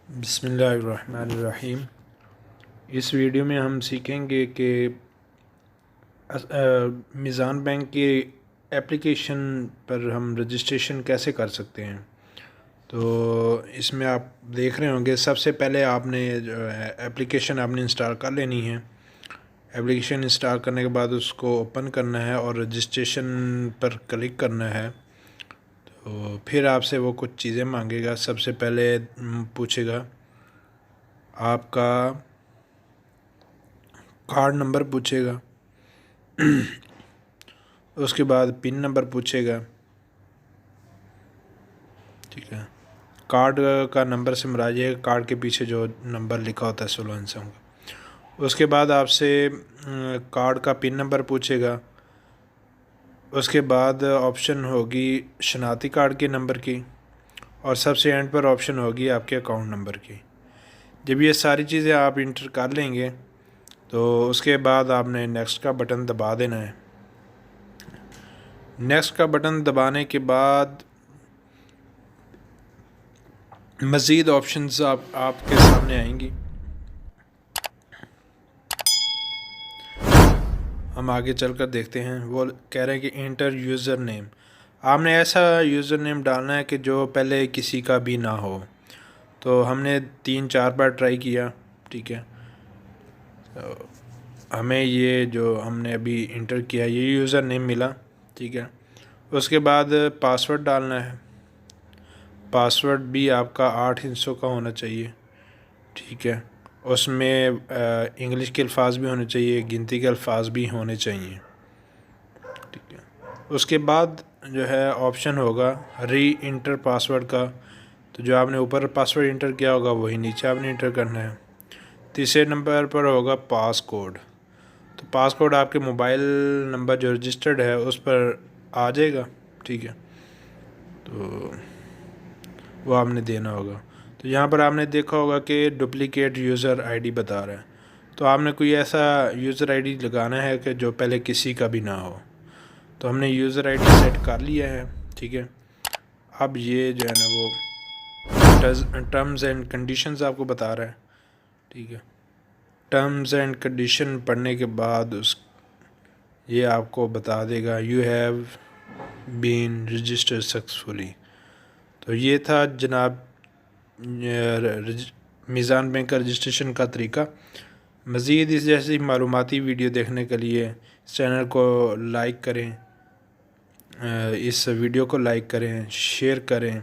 बिस्मिल्लाहिर्रहमानिर्रहीम। इस वीडियो में हम सीखेंगे कि मीज़ान बैंक की एप्लीकेशन पर हम रजिस्ट्रेशन कैसे कर सकते हैं। तो इसमें आप देख रहे होंगे, सबसे पहले आपने जो है एप्लीकेशन आपने इंस्टॉल कर लेनी है। एप्लीकेशन इंस्टॉल करने के बाद उसको ओपन करना है और रजिस्ट्रेशन पर क्लिक करना है। तो फिर आपसे वो कुछ चीज़ें मांगेगा। सबसे पहले पूछेगा आपका कार्ड नंबर पूछेगा, उसके बाद पिन नंबर पूछेगा। ठीक है, कार्ड का नंबर से मुराद है कार्ड के पीछे जो नंबर लिखा होता है 16 अंकों का। उसके बाद आपसे कार्ड का पिन नंबर पूछेगा। उसके बाद ऑप्शन होगी शनाख्ती कार्ड के नंबर की, और सबसे एंड पर ऑप्शन होगी आपके अकाउंट नंबर की। जब ये सारी चीज़ें आप इंटर कर लेंगे तो उसके बाद आपने नेक्स्ट का बटन दबा देना है। नेक्स्ट का बटन दबाने के बाद मज़ीद ऑप्शंस आपके सामने आएंगी। हम आगे चलकर देखते हैं। वो कह रहे हैं कि इंटर यूज़र नेम। आपने ऐसा यूज़र नेम डालना है कि जो पहले किसी का भी ना हो। तो हमने 3-4 बार ट्राई किया, ठीक है। तो हमें ये जो हमने अभी इंटर किया ये यूज़र नेम मिला, ठीक है। उसके बाद पासवर्ड डालना है। पासवर्ड भी आपका 8 हिस्सों का होना चाहिए, ठीक है। उसमें इंग्लिश के अल्फाज भी होने चाहिए, गिनती के अल्फाज भी होने चाहिए, ठीक है। उसके बाद जो है ऑप्शन होगा री इंटर पासवर्ड का। तो जो आपने ऊपर पासवर्ड इंटर किया होगा वही नीचे आपने इंटर करना है। तीसरे नंबर पर होगा पास कोड। तो पास कोड आपके मोबाइल नंबर जो रजिस्टर्ड है उस पर आ जाएगा, ठीक है। तो वो आपने देना होगा। तो यहाँ पर आपने देखा होगा कि डुप्लीकेट यूज़र आईडी बता रहा है। तो आपने कोई ऐसा यूज़र आईडी लगाना है कि जो पहले किसी का भी ना हो। तो हमने यूज़र आईडी सेट कर लिया है, ठीक है। अब ये जो है ना वो टर्म्स एंड कंडीशंस आपको बता रहा है, ठीक है। टर्म्स एंड कंडीशन पढ़ने के बाद ये आपको बता देगा you have been registered successfully. तो ये था जनाब मीज़ान बैंक का रजिस्ट्रेशन का तरीका। मज़ीद इस जैसी मालूमाती वीडियो देखने के लिए इस चैनल को लाइक करें, इस वीडियो को लाइक करें, शेयर करें,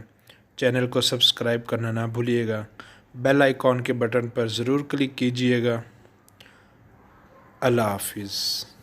चैनल को सब्सक्राइब करना ना भूलिएगा। बेल आइकॉन के बटन पर ज़रूर क्लिक कीजिएगा। अल्लाह हाफिज़।